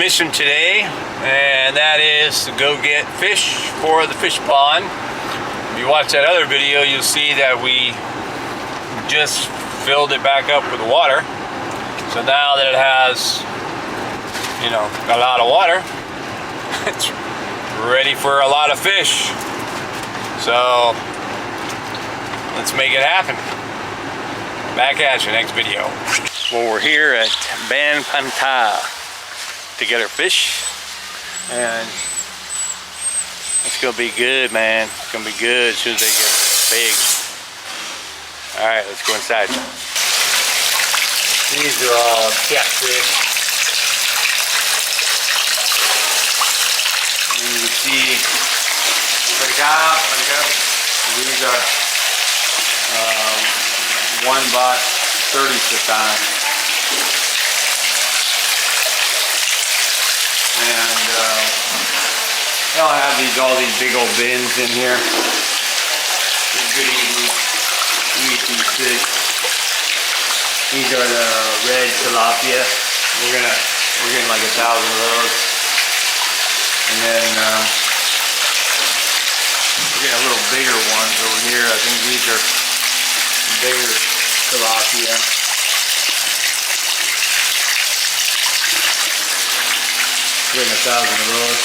mission today, and that is to go get fish for the fish pond. If you watch that other video, you'll see that we just filled it back up with water. So now that it has, you know, a lot of water, it's ready for a lot of fish. So let's make it happen. Back at you next video. Well, we're here at Ben Panta to get our fish, and it's gonna be good, man. It's gonna be good as soon as they get big. All right, let's go inside. These are all catfish. And you can see, these are 1 baht 30 satang. And they'll have all these big old bins in here. It's good eating. Eat these fish. These are the red tilapia. We're getting like 1,000 of those. And then we're getting a little bigger ones over here. I think these are bigger tilapia. Getting 1,000 of those.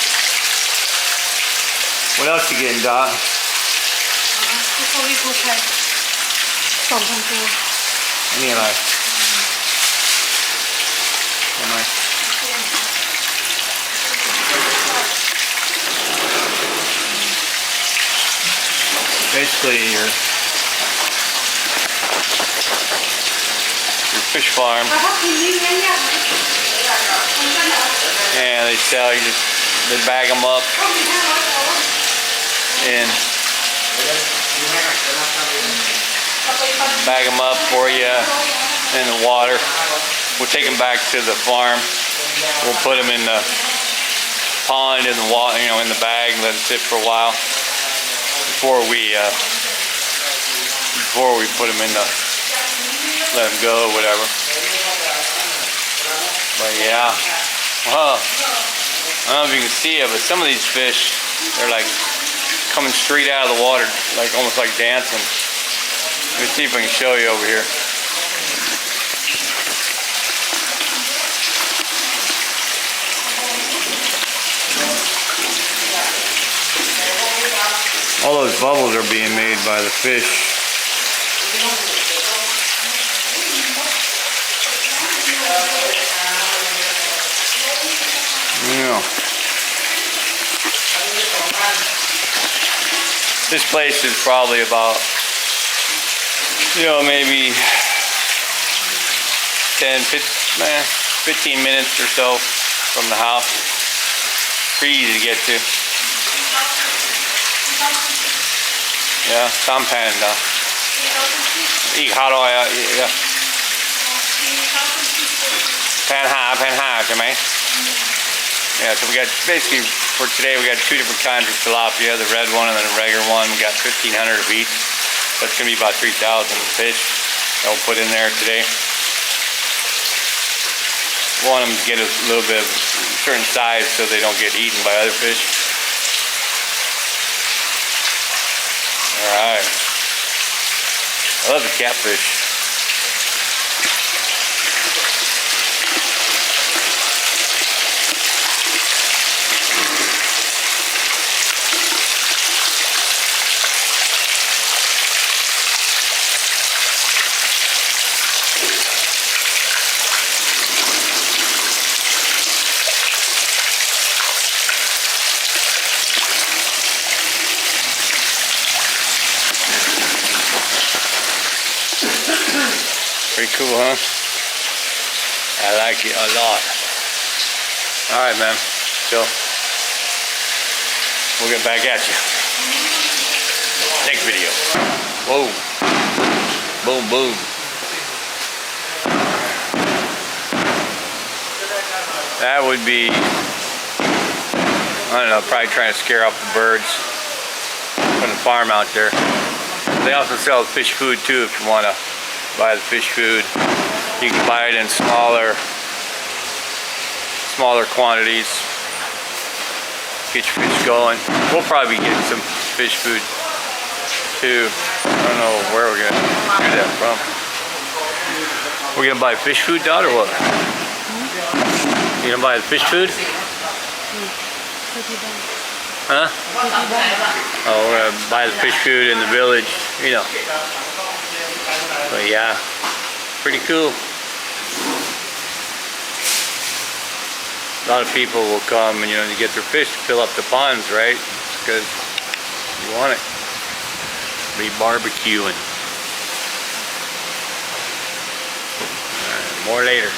What else you getting, Doc? Basically your fish farm. Yeah, they sell, they bag them up and bag them up for you in the water. We'll take them back to the farm. We'll put them in the pond in the water, you know, in the bag, and let it sit for a while before we put them in the, let them go or whatever. But yeah, well, I don't know if you can see it, but some of these fish, they're like coming straight out of the water, like almost like dancing. Let me see if I can show you over here. All those bubbles are being made by the fish. Yeah. This place is probably about, you know, maybe 15 minutes or so from the house. Pretty easy to get to. Yeah, sampan da. Yeah. Pan ใช่ไหม? Yeah, so we got basically for today we got 2 different kinds of tilapia, the red one and then the regular one. We got 1,500 of each. That's gonna be about 3,000 fish that we'll put in there today. We want them to get a little bit of a certain size so they don't get eaten by other fish. Alright. I love the catfish. Pretty cool, huh? I like it a lot. Alright, man. So, we'll get back at you. Next video. Whoa. Boom, boom. That would be, I don't know, probably trying to scare off the birds from the farm out there. They also sell fish food too if you want to buy the fish food. You can buy it in smaller smaller quantities. Get your fish going. We'll probably get some fish food too. I don't know where we're gonna do that from. We're gonna buy fish food, Dot, or what? You gonna buy the fish food? Huh? Oh, we're gonna buy the fish food in the village, you know. But yeah, pretty cool. A lot of people will come and, you know, to get their fish to fill up the ponds, right? Because you want it. Be barbecuing. Alright, more later.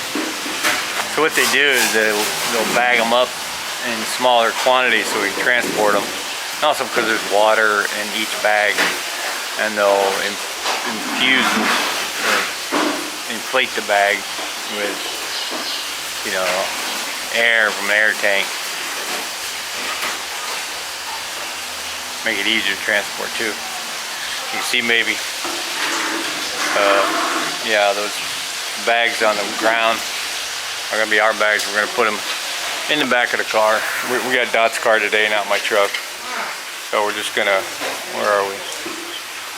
So what they do is they'll bag them up in smaller quantities so we can transport them. And also because there's water in each bag, and they'll infuse or inflate the bag with, you know, air from the air tank. Make it easier to transport too. You can see maybe, yeah, those bags on the ground are gonna be our bags. We're gonna put them in the back of the car. We got Dot's car today, not my truck. So we're just gonna, where are we?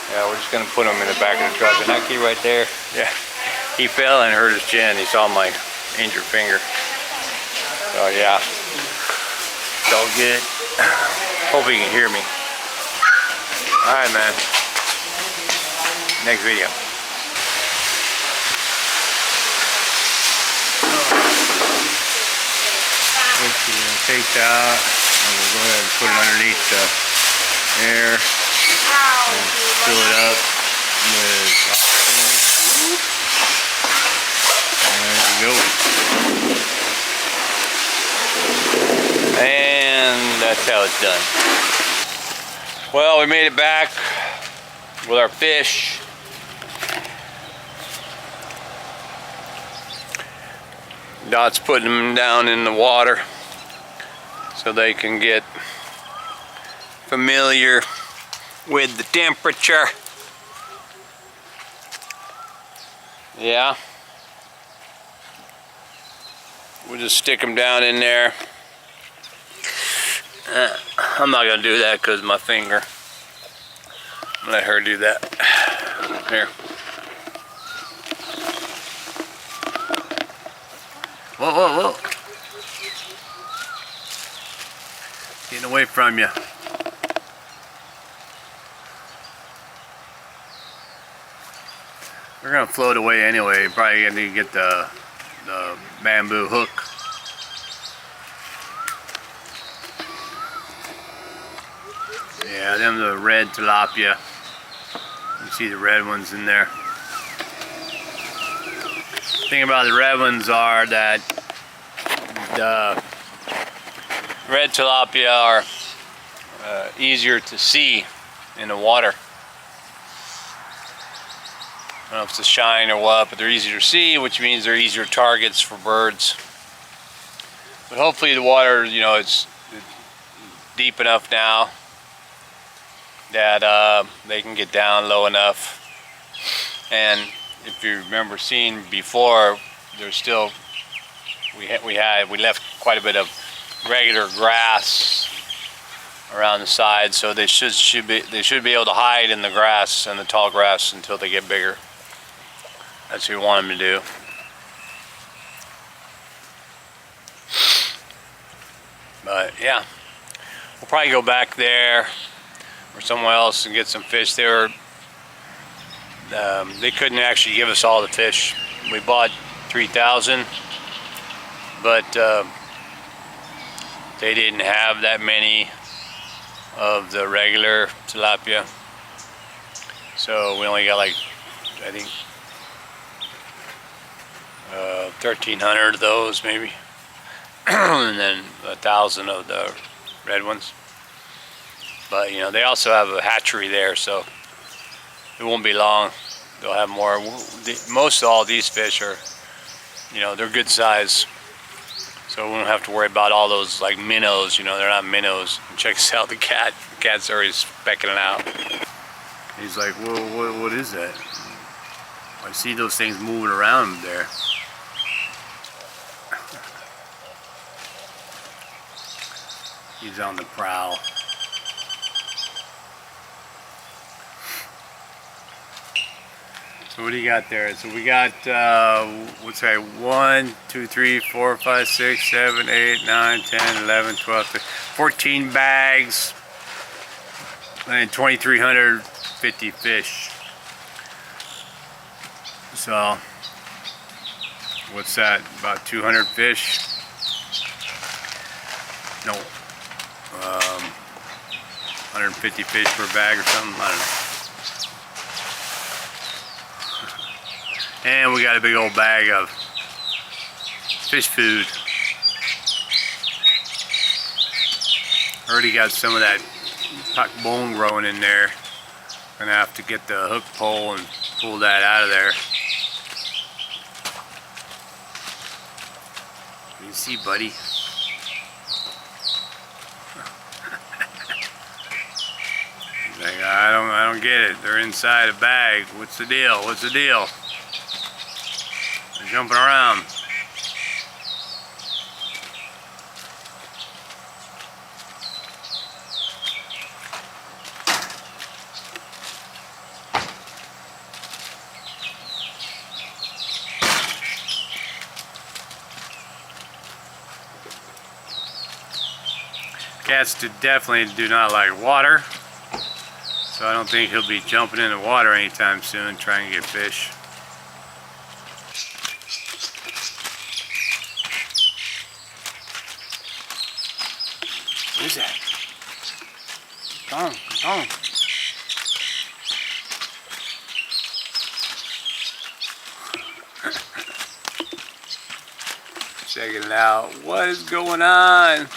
Yeah, we're just gonna put them in the back of the truck. And that key right there, yeah, he fell and hurt his chin. He saw my injured finger. So yeah, it's all good. Hope you can hear me. All right, man. Next video. Take out, and we'll go ahead and put them underneath the air and fill it up with oxygen. There we go. And that's how it's done. Well, we made it back with our fish. Dot's putting them down in the water so they can get familiar with the temperature. Yeah. We'll just stick them down in there. I'm not gonna do that because of my finger. Let her do that. Here. Whoa, whoa, whoa. Getting away from you. We're gonna float away anyway. Probably gonna need to get the bamboo hook. Yeah, them the red tilapia. You see the red ones in there. The thing about the red ones are that the red tilapia are easier to see in the water. I don't know if it's a shine or what, but they're easier to see, which means they're easier targets for birds. But hopefully the water, you know, it's deep enough now that they can get down low enough. And if you remember seeing before, there's still we left quite a bit of regular grass around the side, so they should be able to hide in the grass and the tall grass until they get bigger. That's what we want them to do. But yeah, we'll probably go back there or somewhere else and get some fish. They couldn't actually give us all the fish. We bought 3,000, but they didn't have that many of the regular tilapia, so we only got like, I think 1,300 of those maybe, and then 1,000 of the red ones. But you know, they also have a hatchery there, so it won't be long. They'll have more. Most of all these fish are, you know, they're good size, so we won't have to worry about all those like minnows. You know, they're not minnows. And check this out, the cat. The cat's already specking it out. He's like, whoa, what is that? I see those things moving around there. He's on the prowl. So what do you got there? So we got, what's that, 1, 2, 3, 4, 5, 6, 7, 8, 9, 10, 11, 12, 13, 14 bags and 2,350 fish. So, what's that, about 200 fish? No, 150 fish per bag or something, I don't know. And we got a big old bag of fish food. Already got some of that bone growing in there. Gonna have to get the hook pole and pull that out of there. You see, buddy? He's like, I don't get it. They're inside a bag. What's the deal? What's the deal? They're jumping around. Cats definitely do not like water, so I don't think he'll be jumping in the water anytime soon trying to get fish. What is that? Come on, come on. Checking it out. What is going on?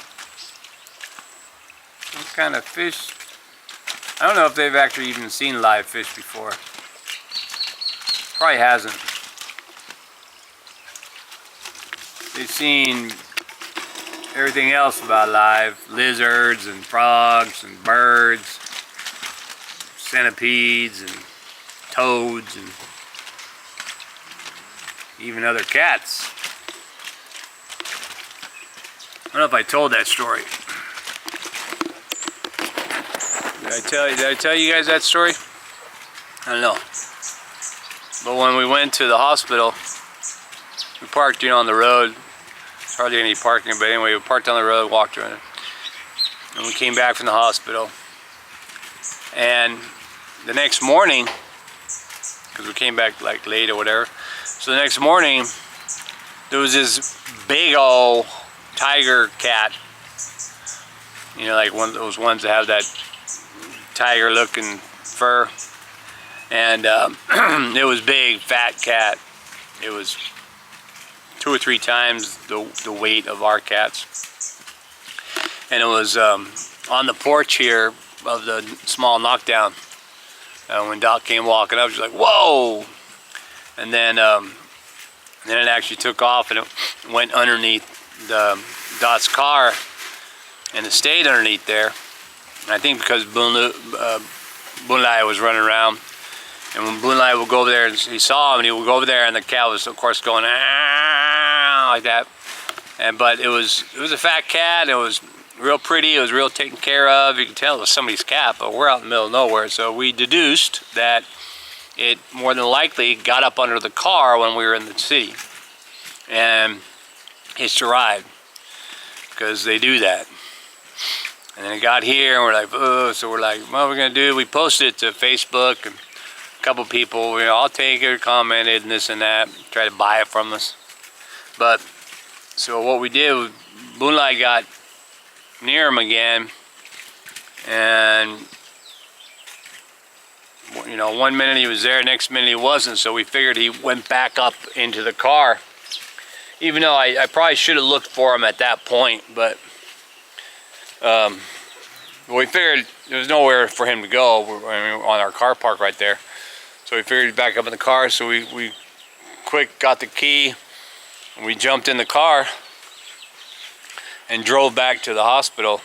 What kind of fish? I don't know if they've actually even seen live fish before. Probably hasn't. They've seen everything else about live. Lizards and frogs and birds, centipedes and toads and even other cats. I don't know if I told that story. Did I tell you guys that story? I don't know. But when we went to the hospital, we parked, on the road. There's hardly any parking, but anyway, we parked on the road, walked around it. And we came back from the hospital. And the next morning, because we came back like late or whatever, so the next morning, there was this big old tiger cat. Like one of those ones that have that tiger looking fur, and it was big, fat cat. It was 2 or 3 times the weight of our cats, and it was on the porch here of the small knockdown. When Doc came walking up, she was like, "Whoa!" And then it actually took off and it went underneath Dot's car, and it stayed underneath there. And I think because Boonlai was running around, and when Boonlai would go over there and he saw him, and he would go over there, and the cat was of course going like that. But it was a fat cat. It was real pretty. It was real taken care of. You can tell it was somebody's cat, but we're out in the middle of nowhere, so we deduced that it more than likely got up under the car when we were in the city and hitched a ride, because they do that. And then it got here, and we're like, oh, so we're like, what are we gonna do? We posted it to Facebook, and a couple people, I'll take it, commented, and this and that, try to buy it from us. But, so what we did was, Boonlai got near him again, and, 1 minute he was there, next minute he wasn't, so we figured he went back up into the car. Even though I probably should have looked for him at that point, but we figured there was nowhere for him to go. On our car park right there, so we figured he'd back up in the car. So we quick got the key, and we jumped in the car and drove back to the hospital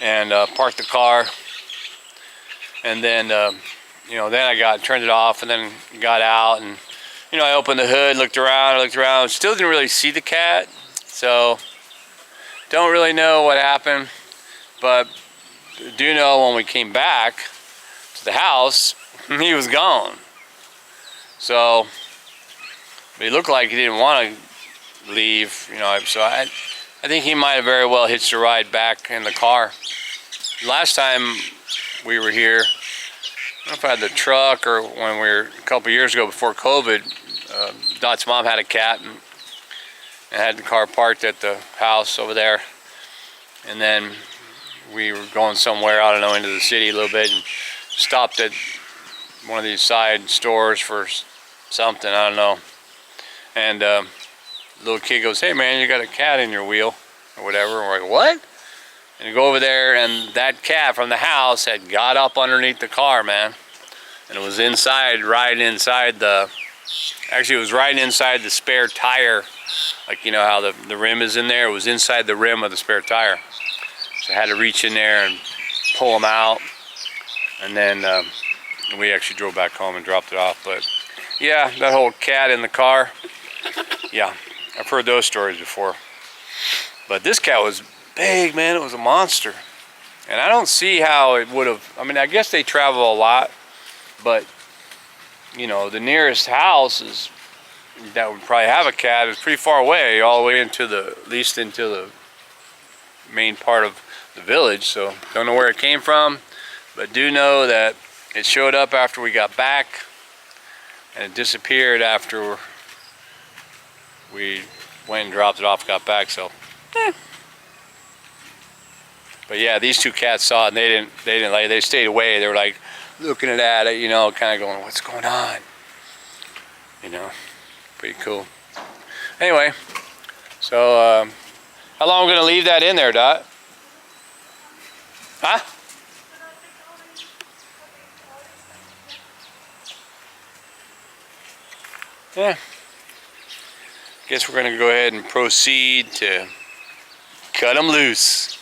and parked the car. And then then I turned it off, and then got out, and I opened the hood, looked around, still didn't really see the cat. So don't really know what happened, but do know when we came back to the house, he was gone. So he looked like he didn't want to leave, you know. So I think he might have very well hitched a ride back in the car. Last time we were here, I don't know if I had the truck or when we were a couple years ago before COVID, Dot's mom had a cat and had the car parked at the house over there. And then we were going somewhere, I don't know, into the city a little bit and stopped at one of these side stores for something, I don't know. And the little kid goes, "Hey man, you got a cat in your wheel," or whatever. And we're like, "What?" And you go over there, and that cat from the house had got up underneath the car, man. And it was inside, right inside the, actually it was right inside the spare tire. Like, you know how the rim is in there? It was inside the rim of the spare tire. So I had to reach in there and pull him out. And then we actually drove back home and dropped it off. But yeah, that whole cat in the car, yeah, I've heard those stories before. But this cat was big, man. It was a monster. And I don't see how it would have, I mean, I guess they travel a lot, but you know, the nearest house is that would probably have a cat is pretty far away, all the way into the, at least into the main part of the village. So don't know where it came from, but do know that it showed up after we got back and it disappeared after we went and dropped it off, got back. So but yeah, these two cats saw it and they didn't like it. They stayed away. They were like looking at it, you know, kind of going, "What's going on?" You know, pretty cool. Anyway, so how long are we gonna leave that in there, Dot? Huh? Yeah. Guess we're gonna go ahead and proceed to cut them loose.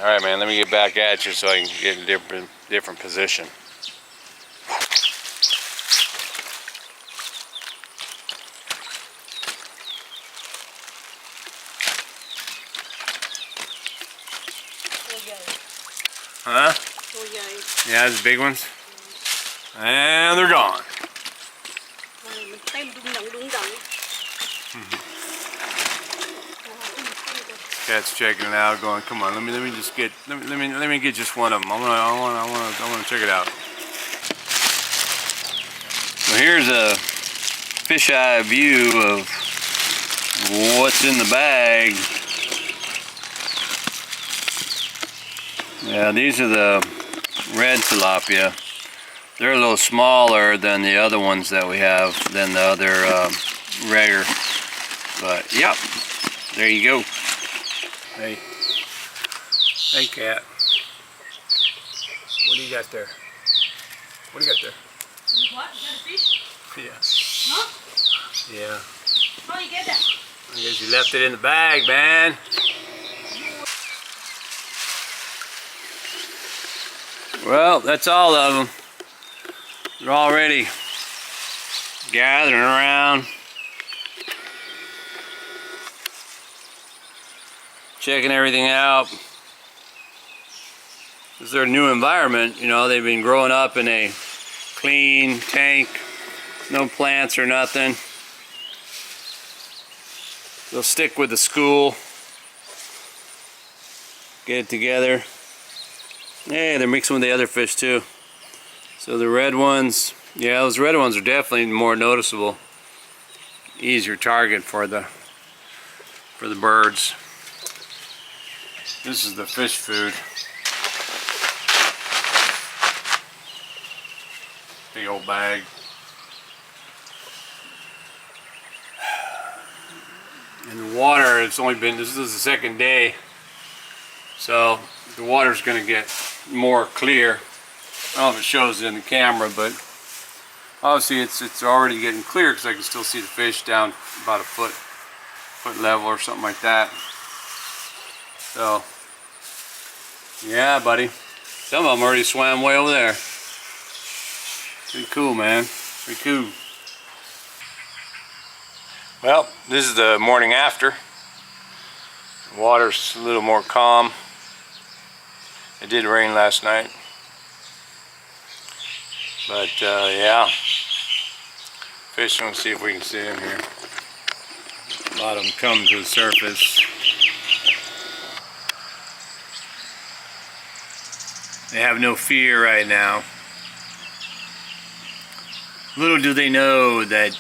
All right, man, let me get back at you so I can get in a different position. Huh? Yeah, those big ones. And they're gone. Cat's checking it out, going, "Come on, let me just get, let me get just one of them. I wanna check it out." So here's a fisheye view of what's in the bag. Yeah, these are the red tilapia. They're a little smaller than the other ones that we have, than the other regular. But yep, there you go. Hey, hey, cat. What do you got there? What do you got there? What? You got a fish? Yeah. Huh? Yeah. How you get that? I guess you left it in the bag, man. Well, that's all of them. They're already gathering around, checking everything out. This is their new environment, you know. They've been growing up in a clean tank, no plants or nothing. They'll stick with the school, get it together. Hey, they're mixing with the other fish too. So the red ones, yeah, those red ones are definitely more noticeable. Easier target for the birds. This is the fish food. Big old bag. And the water, it's only been, this is the second day, so the water's gonna get more clear. I don't know if it shows it in the camera, but obviously it's already getting clear because I can still see the fish down about a foot level or something like that. So yeah, buddy, some of them already swam way over there. Pretty cool, man. Pretty cool. Well, this is the morning after. The water's a little more calm. It did rain last night. But yeah, fishing. Let's see if we can see them here. A lot of them come to the surface. They have no fear right now. Little do they know that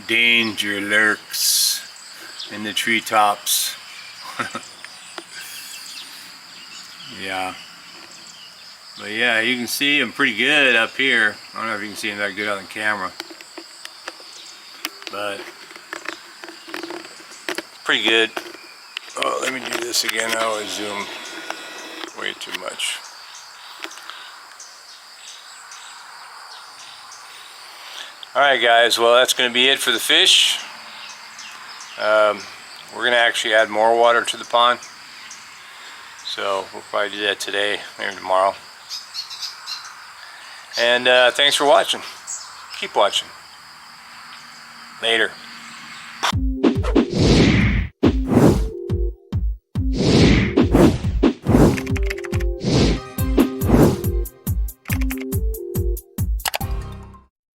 danger lurks in the treetops. Yeah. But yeah, you can see them pretty good up here. I don't know if you can see them that good on the camera. But pretty good. Oh, let me do this again. I always zoom way too much. Alright guys, well that's going to be it for the fish. We're going to actually add more water to the pond. So we'll probably do that today, maybe tomorrow. And thanks for watching. Keep watching. Later.